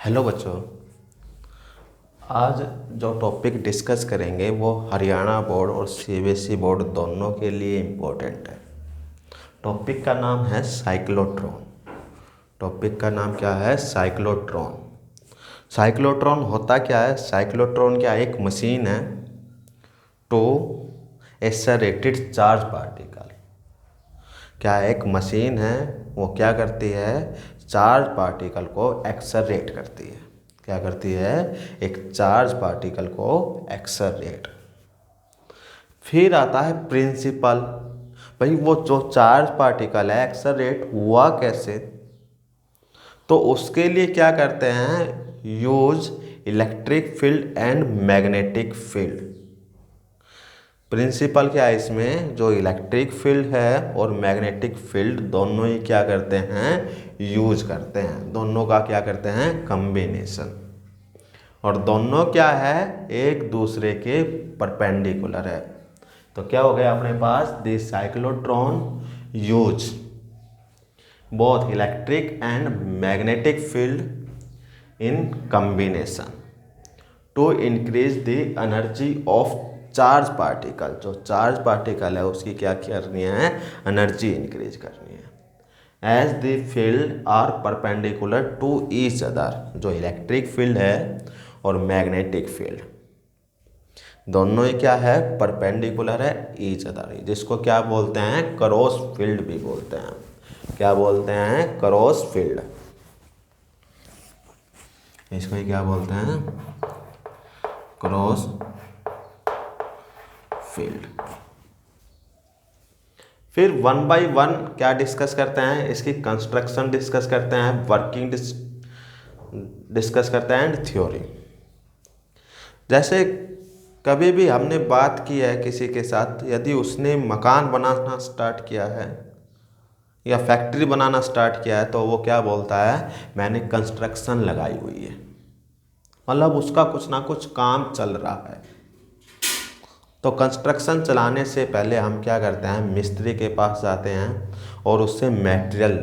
Hello बच्चों। आज जो टॉपिक डिस्कस करेंगे वो हरियाणा बोर्ड और सीबीएसई बोर्ड दोनों के लिए इम्पोर्टेंट है। टॉपिक का नाम है साइक्लोट्रॉन। टॉपिक का नाम क्या है? साइक्लोट्रॉन। साइक्लोट्रॉन होता क्या है? साइक्लोट्रॉन क्या एक मशीन है टू एक्सेलरेटेड चार्ज पार्टिकल। क्या एक मशीन है, वो क्या करती है? चार्ज पार्टिकल को एक्सेलरेट करती है। क्या करती है? एक चार्ज पार्टिकल को एक्सेलरेट। फिर आता है प्रिंसिपल। भाई वो जो चार्ज पार्टिकल है एक्सेलरेट हुआ कैसे? तो उसके लिए क्या करते हैं? Use electric field and magnetic field. Principle क्या है इसमें? जो इलेक्ट्रिक फील्ड है और मैग्नेटिक फील्ड दोनों ही क्या करते हैं? यूज करते हैं। दोनों का क्या करते हैं? कॉम्बिनेशन। और दोनों क्या है? एक दूसरे के परपेंडिकुलर है। तो क्या हो गया अपने पास? The cyclotron use both electric and magnetic field in combination to increase the energy of charge particle. जो चार्ज पार्टिकल है उसकी क्या करनी है? एनर्जी इंक्रीज करनी है। As the field are perpendicular to each other. जो इलेक्ट्रिक फील्ड है और मैग्नेटिक फील्ड दोनों ही क्या है? परपेंडिकुलर है ईच अदर, जिसको क्या बोलते हैं? क्रॉस फील्ड भी बोलते हैं। क्या बोलते हैं? Cross field. इसको ही क्या बोलते हैं? Cross field. फिर वन बाय वन क्या डिस्कस करते हैं? इसकी कंस्ट्रक्शन डिस्कस करते हैं, वर्किंग डिस्कस करते हैं एंड थ्योरी। जैसे कभी भी हमने बात की है किसी के साथ, यदि उसने मकान बनाना स्टार्ट किया है या फैक्ट्री बनाना स्टार्ट किया है तो वो क्या बोलता है? मैंने कंस्ट्रक्शन लगाई हुई है। मतलब उसका कुछ ना कुछ काम चल रहा है। तो कंस्ट्रक्शन चलाने से पहले हम क्या करते हैं? मिस्त्री के पास जाते हैं और उससे मटेरियल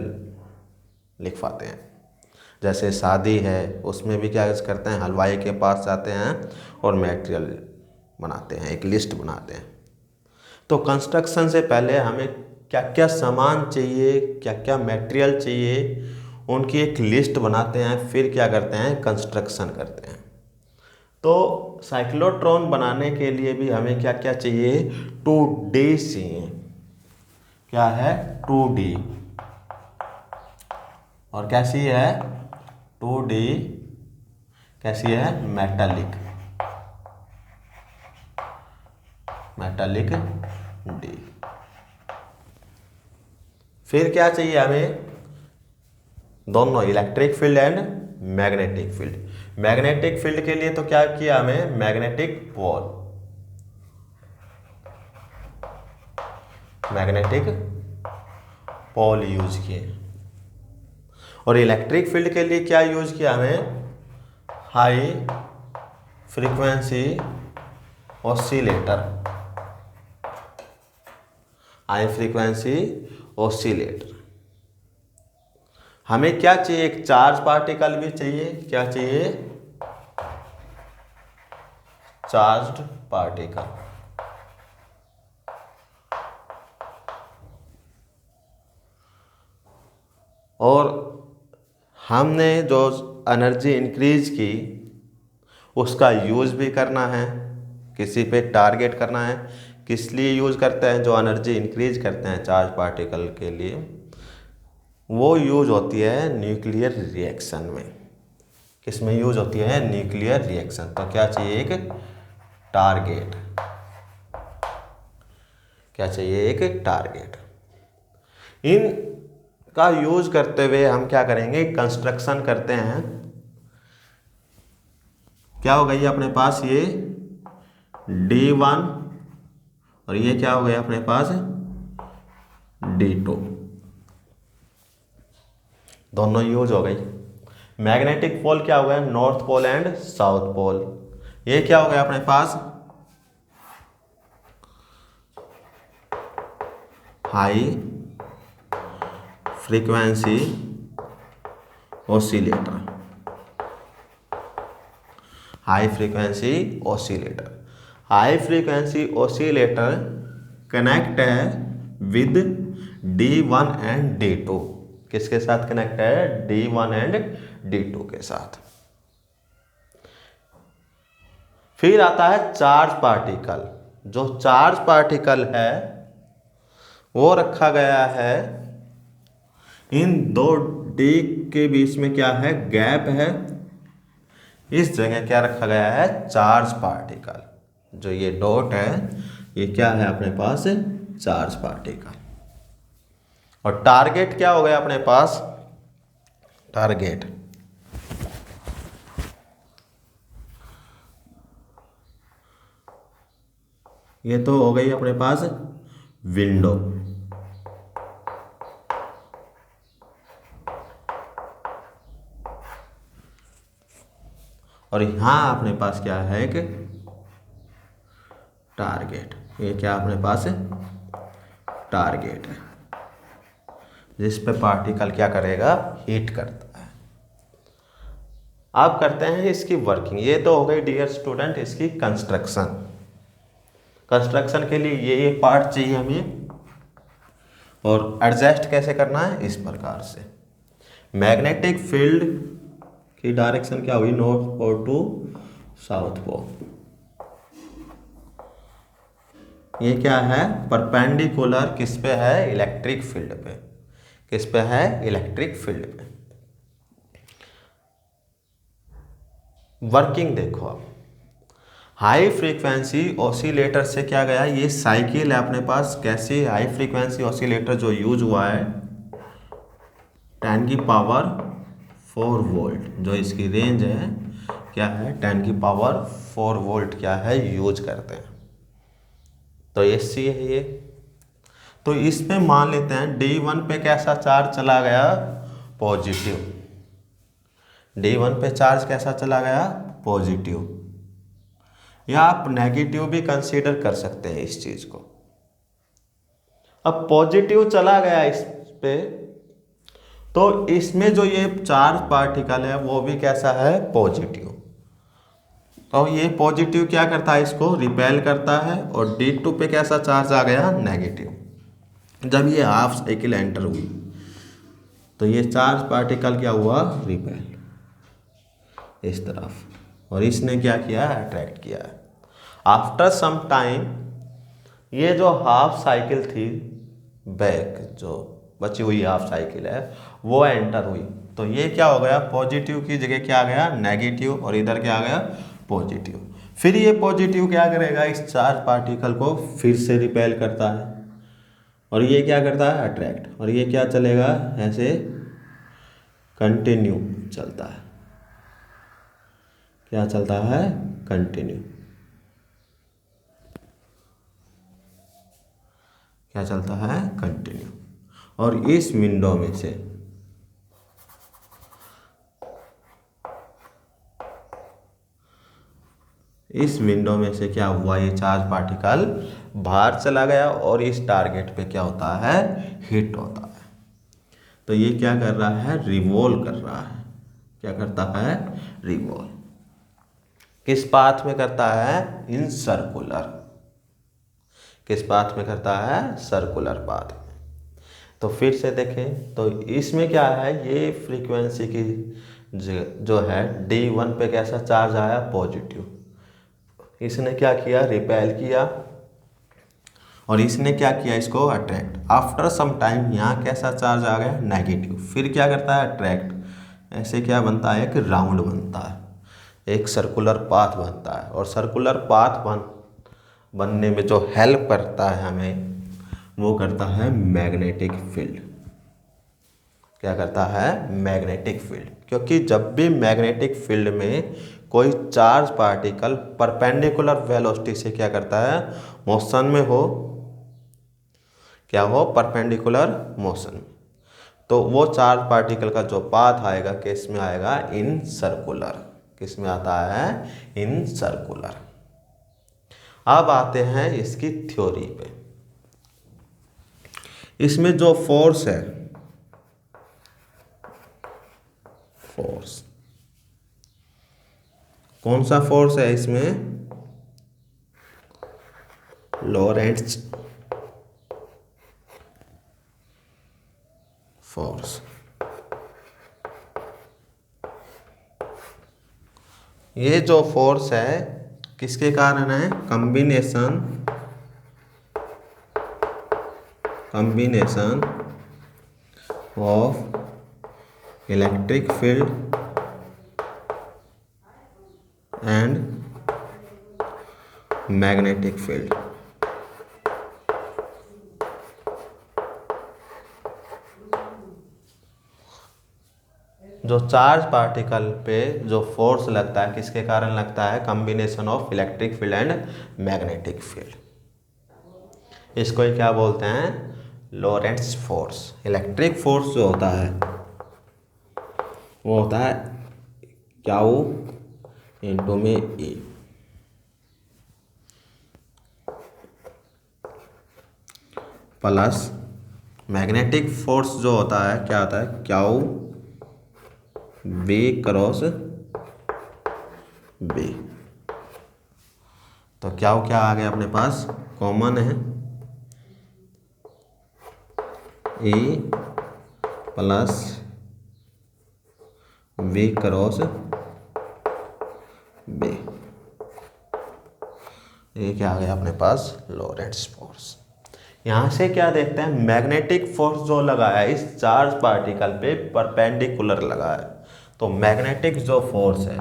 लिखवाते हैं। जैसे शादी है उसमें भी क्या करते हैं? हलवाई के पास जाते हैं और मटेरियल बनाते हैं, एक लिस्ट बनाते हैं। तो कंस्ट्रक्शन से पहले हमें क्या क्या सामान चाहिए, क्या क्या मटेरियल चाहिए, उनकी एक लिस्ट बनाते हैं। फिर क्या करते हैं? कंस्ट्रक्शन करते हैं। तो साइक्लोट्रॉन बनाने के लिए भी हमें क्या क्या चाहिए? 2D चाहिए। क्या है? 2D। और कैसी है? 2D कैसी है? मेटालिक। Metallic D. फिर क्या चाहिए हमें? दोनों electric field and magnetic field. Magnetic field के लिए तो क्या किया हमें? Magnetic pole. Magnetic pole use किए। और इलेक्ट्रिक फील्ड के लिए क्या यूज किया हमें? High frequency oscillator. High frequency oscillator. हमें क्या चाहिए? एक चार्ज पार्टिकल भी चाहिए। क्या चाहिए? Charged particle. और हमने जो एनर्जी इंक्रीज की उसका यूज भी करना है, किसी पे टारगेट करना है। किस लिए यूज करते हैं? जो एनर्जी इंक्रीज करते हैं चार्ज पार्टिकल के लिए, वो यूज होती है न्यूक्लियर रिएक्शन में। किस में यूज होती है? Nuclear reaction. तो क्या चाहिए? एक टारगेट। क्या चाहिए? एक टारगेट। इन का यूज करते हुए हम क्या करेंगे? कंस्ट्रक्शन करते हैं। क्या हो गई अपने पास? ये D1 और ये क्या हो गया अपने पास? D2। दोनों यूज हो गई। मैग्नेटिक पोल क्या हो गया? North pole and south pole. ये क्या हो गया अपने पास? High frequency oscillator. High frequency oscillator. High frequency oscillator connect है विद D1 एंड D2। किसके साथ कनेक्ट है? D1 एंड D2 के साथ। फिर आता है चार्ज पार्टिकल। जो चार्ज पार्टिकल है वो रखा गया है इन दो डी के बीच में, क्या है? गैप है। इस जगह क्या रखा गया है? Charge particle. जो ये डॉट है ये क्या है अपने पास? Charge particle. और टारगेट क्या हो गया अपने पास? टारगेट ये तो हो गई अपने पास विंडो। और यहां अपने पास क्या है कि टारगेट। ये क्या अपने पास है? टारगेट है जिस पे पार्टिकल क्या करेगा? हीट करता है। अब करते हैं इसकी वर्किंग। ये तो हो गई डियर स्टूडेंट इसकी कंस्ट्रक्शन। कंस्ट्रक्शन के लिए ये पार्ट चाहिए हमें। और एडजस्ट कैसे करना है? इस प्रकार से। मैग्नेटिक फील्ड की डायरेक्शन क्या हुई? North pole to south pole. ये क्या है? परपेंडिकुलर किस पे है? इलेक्ट्रिक फील्ड पे। किस पे है? इलेक्ट्रिक फील्ड पे। वर्किंग देखो अब। हाई फ्रीक्वेंसी ऑसिलेटर से क्या गया? ये साइकिल है अपने पास। कैसी? हाई फ्रीक्वेंसी ऑसिलेटर जो यूज हुआ है 10 की पावर 4 वोल्ट, जो इसकी रेंज है क्या है? 10 की पावर 4 वोल्ट क्या है? यूज करते हैं। तो एसी है ये। तो इसमें मान लेते हैं D1 पे कैसा चार्ज चला गया? पॉजिटिव। D1 पे चार्ज कैसा चला गया? पॉजिटिव। या आप नेगेटिव भी कंसीडर कर सकते हैं इस चीज को। अब पॉजिटिव चला गया इस पे, तो इसमें जो ये चार्ज पार्टिकल है वो भी कैसा है? पॉजिटिव। तो ये पॉजिटिव क्या करता है? इसको रिपेल करता है। और D2 पे कैसा चार्ज आ गया? नेगेटिव। जब ये हाफ साइकिल एंटर हुई तो ये चार्ज पार्टिकल क्या हुआ? रिपेल इस तरफ। और इसने क्या किया? अट्रैक्ट किया है। आफ्टर सम टाइम ये जो हाफ साइकिल थी बैक, जो बची हुई हाफ साइकिल है वो एंटर हुई। तो ये क्या हो गया? पॉजिटिव की जगह क्या आ गया? नेगेटिव। और इधर क्या आ गया? पॉजिटिव। फिर ये पॉजिटिव क्या करेगा? इस चार्ज पार्टिकल को फिर से रिपेल करता है। और ये क्या करता है? अट्रैक्ट। और ये क्या चलेगा? ऐसे कंटिन्यू चलता है। क्या चलता है? कंटिन्यू। क्या चलता है? कंटिन्यू। और इस विंडो में से क्या हुआ? ये चार्ज पार्टिकल बाहर चला गया और इस टारगेट पे क्या होता है? हिट होता है। तो ये क्या कर रहा है? रिवॉल्व कर रहा है। क्या करता है? रिवॉल्व। किस पाथ में करता है? In circular. किस पाथ में करता है? सर्कुलर पाथ में। तो फिर से देखें तो इसमें क्या है? ये फ्रीक्वेंसी की जो है D1 पे कैसा चार्ज आया? पॉजिटिव। इसने क्या किया? रिपेल किया। और इसने क्या किया? इसको अट्रैक्ट। आफ्टर सम टाइम यहाँ कैसा चार्ज आ गया? नेगेटिव। फिर क्या करता है? अट्रैक्ट। ऐसे क्या बनता है? एक राउंड बनता है, एक सर्कुलर पाथ बनता है। और सर्कुलर पाथ बनने में जो हेल्प करता है हमें, वो करता है मैग्नेटिक फील्ड। क्या करता है? Magnetic field. क्योंकि जब भी मैग्नेटिक फील्ड में कोई चार्ज पार्टिकल परपेंडिकुलर वेलोसिटी से क्या करता है? मोशन में हो। क्या हो? Perpendicular motion. तो वो चार्ज पार्टिकल का जो पाथ आएगा किस में आएगा? In circular. किस में आता है? In circular. अब आते हैं इसकी थ्योरी पे। इसमें जो फोर्स है, फोर्स कौन सा फोर्स है इसमें? लॉरेंट्ज फोर्स। ये जो फोर्स है किसके कारण है? Combination of electric field and magnetic field. जो चार्ज पार्टिकल पे जो फोर्स लगता है किसके कारण लगता है? Combination of electric field and magnetic field. इसको ही क्या बोलते हैं? लॉरेंट्ज फोर्स। इलेक्ट्रिक फोर्स जो होता है वो होता है क्यू इंटू में ई, प्लस मैग्नेटिक फोर्स जो होता है क्या होता है? Q B cross B. तो क्या आ गया अपने पास? कॉमन है A plus B cross B. ये क्या आ गया अपने पास? लॉरेंट्ज फोर्स। यहाँ से क्या देखते हैं? मैग्नेटिक फोर्स जो लगा है इस चार्ज पार्टिकल पे परपेंडिकुलर लगा है। तो मैग्नेटिक जो फोर्स है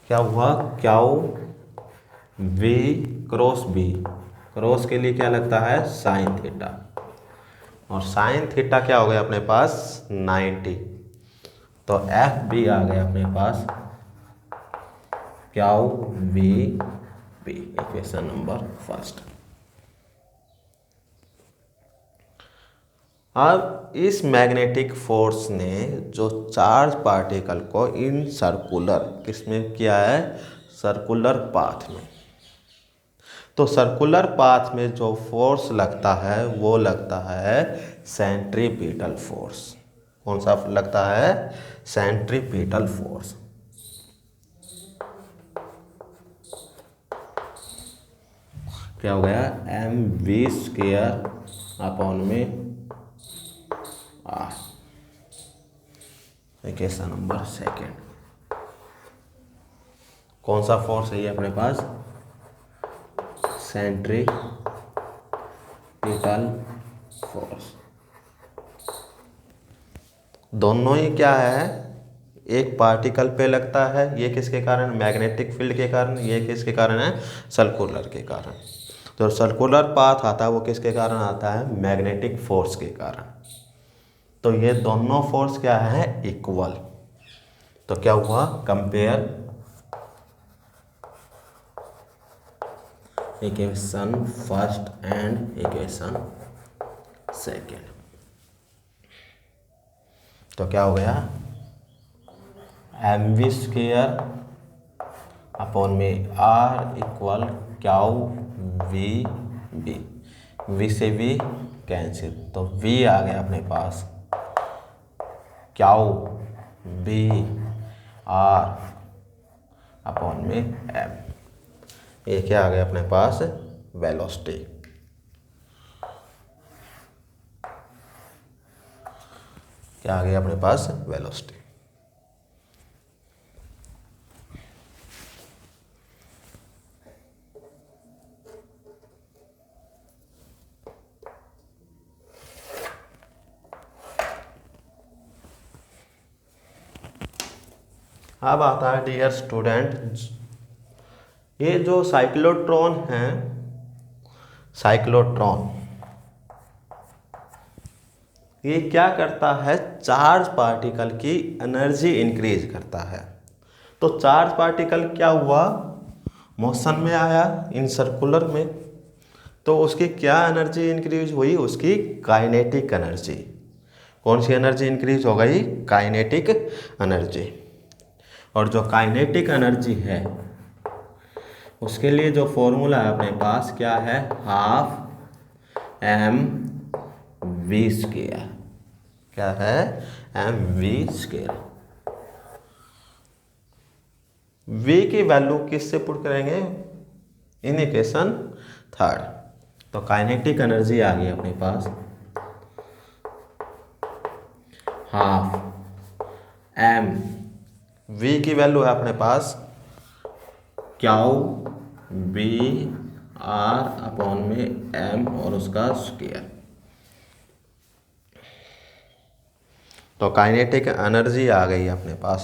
क्या हुआ? Q V cross B. Cross के लिए क्या लगता है? Sine theta. और साइन थीटा क्या हो गया अपने पास? 90। तो एफ बी आ गया अपने पास Q V B. Equation number first. अब इस मैग्नेटिक फोर्स ने जो चार्ज पार्टिकल को इन सर्कुलर किसमें किया है? सर्कुलर पाथ में। तो सर्कुलर पाथ में जो फोर्स लगता है वो लगता है सेंट्रीपिटल फोर्स। कौन सा लगता है? Centripetal force. क्या हो गया? एम वी स्क्वायर अपॉन में आर। Equation number second. कौन सा फोर्स है ये अपने पास? Centripetal force. दोनों ही क्या है? एक पार्टिकल पे लगता है। ये किसके कारण? मैग्नेटिक फील्ड के कारण। ये किसके कारण है? सर्कुलर के कारण। तो सर्कुलर पाथ आता है वो किसके कारण आता है? मैग्नेटिक फोर्स के कारण। तो ये दोनों फोर्स क्या है? इक्वल। तो क्या हुआ? Compare equation first and equation second. तो क्या हो गया? एम वी स्क्वायर अपॉन में R equal Q V B. V से वी कैंसिल, तो वी आ गया अपने पास क्यू बी आर अपॉन में एम। ये क्या आ गया अपने पास? वेलोसिटी। क्या आ गया अपने पास? वेलोसिटी। अब आता है डियर स्टूडेंट, ये जो साइक्लोट्रॉन है, साइक्लोट्रॉन ये क्या करता है? चार्ज पार्टिकल की एनर्जी इंक्रीज करता है। तो चार्ज पार्टिकल क्या हुआ? मोशन में आया इन सर्कुलर में, तो उसकी क्या एनर्जी इंक्रीज हुई? उसकी काइनेटिक एनर्जी। कौन सी एनर्जी इंक्रीज हो गई? Kinetic energy. और जो काइनेटिक एनर्जी है उसके लिए जो फॉर्मूला है अपने पास क्या है? Half M V square. क्या है? M V square. v की वैल्यू किससे पुट करेंगे, इन इक्वेशन थर्ड। तो काइनेटिक एनर्जी आ गई अपने पास हाफ m, v की वैल्यू है अपने पास क्याउ बी आर अपॉन में m और उसका स्क्वायर। तो काइनेटिक एनर्जी आ गई अपने पास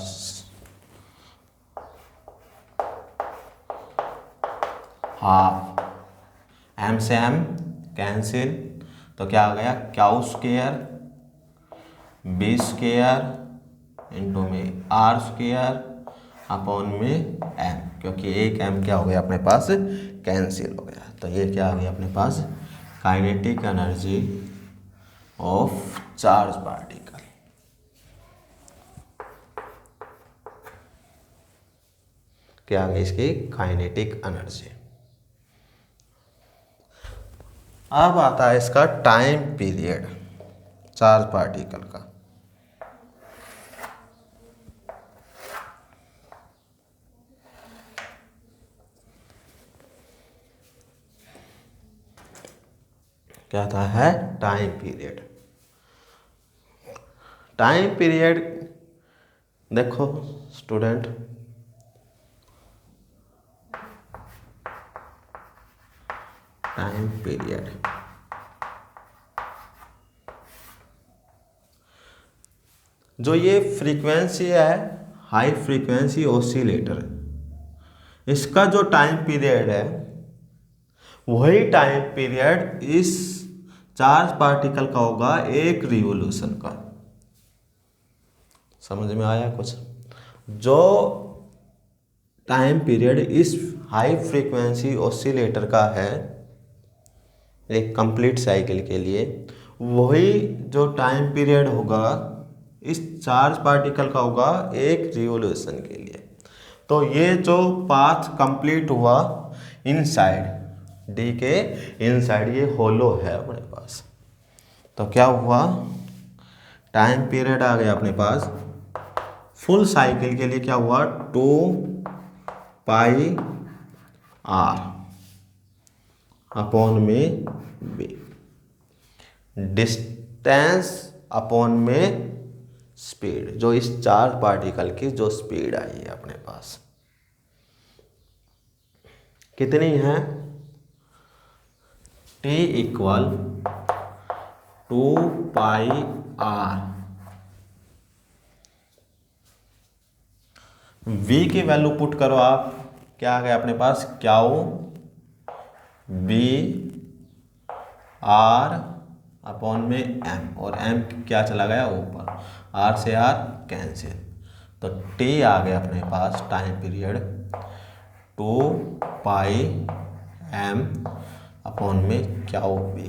हाफ, m से m कैंसिल, तो क्या आ गया क्याउ स्क्वायर बी स्क्वायर इंटू में आर स्क्वायर अपॉन में m, क्योंकि एक m क्या हो गया अपने पास कैंसिल हो गया। तो ये क्या आ गया अपने पास kinetic energy of charge particle. क्या आ गई इसकी काइनेटिक एनर्जी। अब आता है इसका टाइम पीरियड चार्ज पार्टिकल का। क्या आता है टाइम पीरियड। टाइम पीरियड देखो स्टूडेंट, टाइम पीरियड जो ये फ्रीक्वेंसी है हाई फ्रीक्वेंसी ऑसिलेटर, इसका जो टाइम पीरियड है वही टाइम पीरियड इस चार्ज पार्टिकल का होगा एक रिवॉल्यूशन का। समझ में आया कुछ? जो टाइम पीरियड इस हाई फ्रीक्वेंसी ऑसिलेटर का है एक कंप्लीट साइकिल के लिए, वही जो टाइम पीरियड होगा इस चार्ज पार्टिकल का होगा एक रिवॉल्यूशन के लिए। तो ये जो पाथ कंप्लीट हुआ इनसाइड डी के इनसाइड, ये होलो है अपने पास। तो क्या हुआ टाइम पीरियड आ गया अपने पास फुल साइकिल के लिए, क्या हुआ 2 पाई आर अपॉन में बी, डिस्टेंस अपॉन में स्पीड, जो इस चार्ज पार्टिकल की जो स्पीड आई है अपने पास कितनी है, t equal 2 pi R. v की वैल्यू पुट करो आप, क्या आ गया अपने पास क्याउ बी आर अपॉन में m, और m क्या चला गया ऊपर, r से r कैंसिल। तो t आ गया अपने पास टाइम पीरियड 2 पाई m अपॉन में क्याउ बी।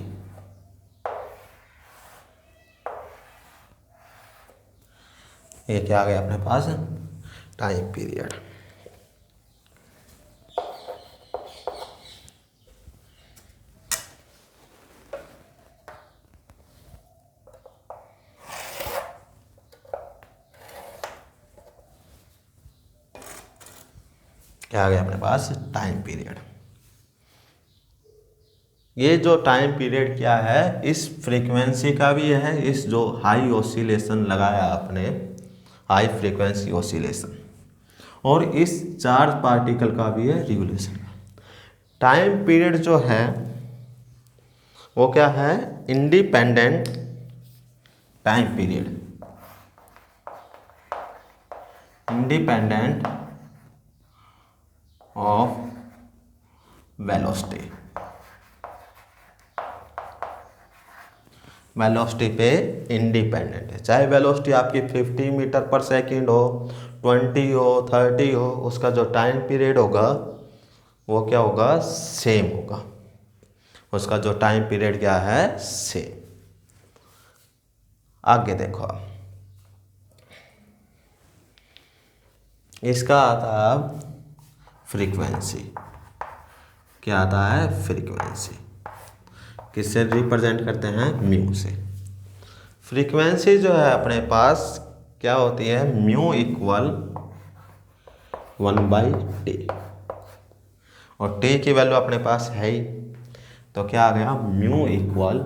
ये क्या आ गया अपने पास टाइम पीरियड। क्या आ गया अपने पास टाइम पीरियड। ये जो टाइम पीरियड क्या है इस फ्रीक्वेंसी का भी है, इस जो हाई ऑसिलेशन लगाया आपने हाई फ्रीक्वेंसी ऑसिलेशन, और इस चार्ज पार्टिकल का भी है रिवॉल्यूशन का। टाइम पीरियड जो है वो क्या है independent time period, independent of velocity. Velocity पे इंडिपेंडेंट है, चाहे वेलोसिटी आपकी 50 मीटर पर सेकेंड हो, 20 हो, 30 हो, उसका जो टाइम पीरियड होगा वो क्या होगा सेम होगा, उसका जो टाइम पीरियड क्या है सेम। आगे देखो इसका आता है फ्रीक्वेंसी, क्या आता है फ्रीक्वेंसी, किससे रिप्रेजेंट करते हैं म्यू से। फ्रीक्वेंसी जो है अपने पास क्या होती है म्यू इक्वल 1/t, और t की वैल्यू अपने पास है ही, तो क्या आ गया म्यू इक्वल,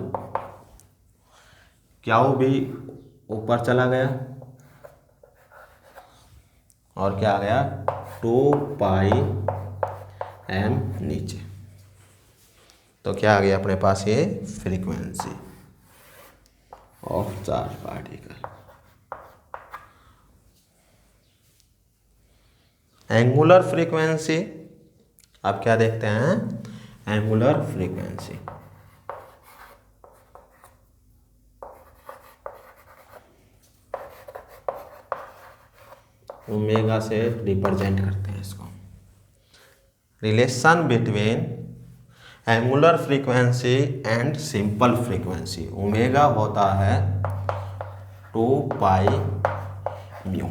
क्या वो भी ऊपर चला गया और क्या आ गया 2πm नीचे, तो क्या आ गया अपने पास ये frequency of charge particle. Angular frequency, अब क्या देखते हैं, एंगुलर फ्रीक्वेंसी ओमेगा से रिप्रेजेंट करते हैं इसको। Relation between angular frequency and simple frequency, omega होता है 2π म्यू,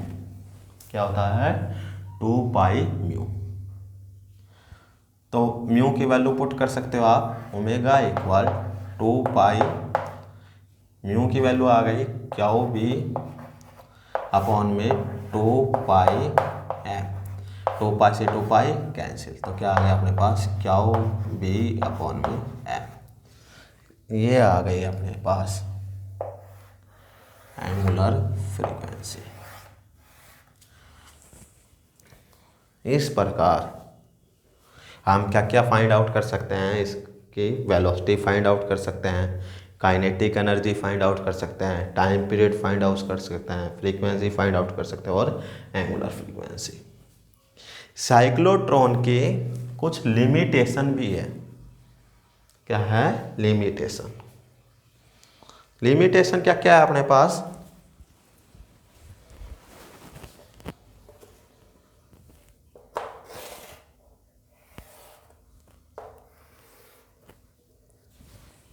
क्या होता है 2π म्यू। तो म्यू की वैल्यू पुट कर सकते हो आप, ओमेगा इक्वल 2π, म्यू की वैल्यू आ गई क्या वो भी अपॉन में 2πm, 2π से 2π कैंसिल, तो क्या आ गया अपने पास क्या वो बी अपॉन में m, ये आ गई अपने पास एंगुलर फ्रीक्वेंसी। इस प्रकार हम क्या क्या फाइंड आउट कर सकते हैं, इसकी वेलोसिटी फाइंड आउट कर सकते हैं, काइनेटिक एनर्जी फाइंड आउट कर सकते हैं, टाइम पीरियड फाइंड आउट कर सकते हैं, फ्रीक्वेंसी फाइंड आउट कर सकते हैं और एंगुलर फ्रीक्वेंसी। साइक्लोट्रॉन के कुछ लिमिटेशन भी है, क्या है लिमिटेशन, लिमिटेशन क्या क्या है अपने पास,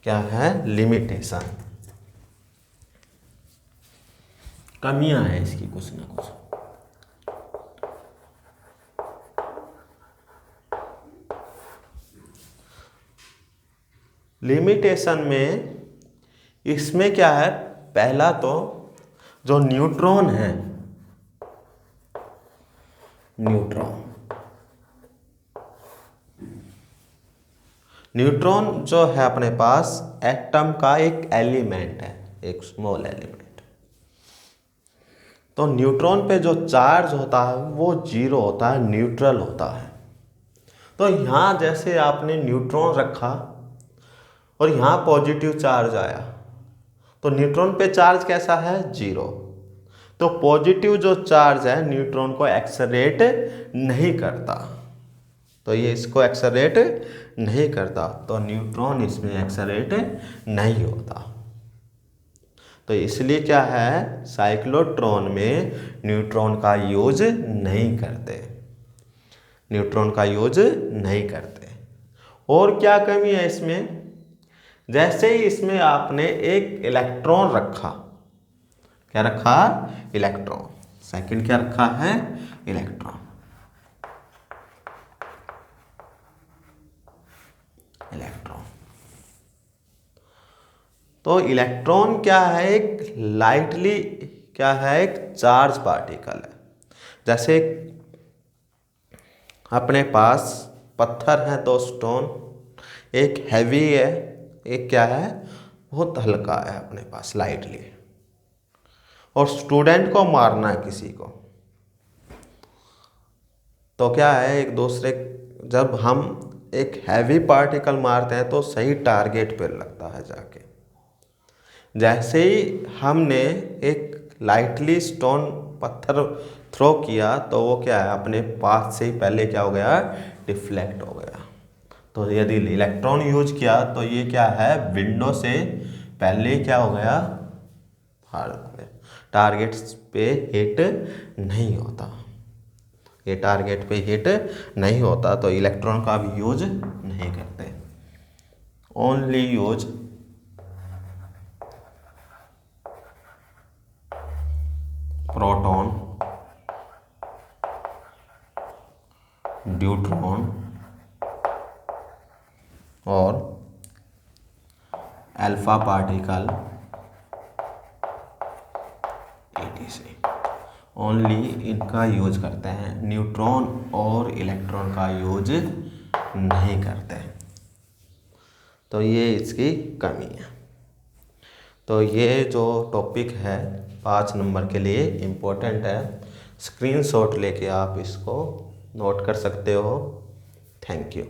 क्या है लिमिटेशन, कमियां हैं इसकी कुछ ना कुछ। लिमिटेशन में इसमें क्या है, पहला तो जो न्यूट्रॉन है, न्यूट्रॉन जो है अपने पास एटम का एक एलिमेंट है, एक स्मॉल एलिमेंट। तो न्यूट्रॉन पे जो चार्ज होता है वो जीरो होता है, न्यूट्रल होता है। तो यहाँ जैसे आपने न्यूट्रॉन रखा और यहाँ पॉजिटिव चार्ज आया, तो न्यूट्रॉन पे चार्ज कैसा है जीरो, तो पॉजिटिव जो चार्ज है न्यूट्रॉन को एक्सेलरेट नहीं करता, तो ये इसको एक्सेलरेट नहीं करता, तो न्यूट्रॉन इसमें एक्सेलरेट नहीं होता। तो इसलिए क्या है, साइक्लोट्रॉन में न्यूट्रॉन का यूज नहीं करते, न्यूट्रॉन का यूज नहीं करते। और क्या कमी है इसमें, जैसे ही इसमें आपने एक इलेक्ट्रॉन रखा, क्या रखा इलेक्ट्रॉन, सेकंड क्या रखा है इलेक्ट्रॉन, तो इलेक्ट्रॉन क्या है, एक लाइटली क्या है एक चार्ज पार्टिकल है। जैसे अपने पास पत्थर है तो स्टोन, एक हैवी है, एक क्या है बहुत हल्का है अपने पास लाइटली, और स्टूडेंट को मारना है किसी को, तो क्या है एक दूसरे, जब हम एक हैवी पार्टिकल मारते हैं तो सही टारगेट पर लगता है जाके। जैसे ही हमने एक लाइटली स्टोन पत्थर थ्रो किया तो वो क्या है अपने पाथ से ही पहले क्या हो गया डिफ्लेक्ट हो गया। तो यदि इलेक्ट्रॉन यूज किया तो ये क्या है विंडो से पहले क्या हो गया टारगेट पे हिट नहीं होता, ये टारगेट पे हिट नहीं होता, तो इलेक्ट्रॉन का भी यूज नहीं करते, ओनली यूज प्रोटॉन, ड्यूट्रॉन और अल्फा पार्टिकल etc। ओनली इनका यूज करते हैं, न्यूट्रॉन और इलेक्ट्रॉन का यूज नहीं करते हैं। तो ये इसकी कमी है। तो ये जो टॉपिक है 5 नंबर के लिए इम्पोर्टेंट है, स्क्रीनशॉट लेके आप इसको नोट कर सकते हो। Thank you.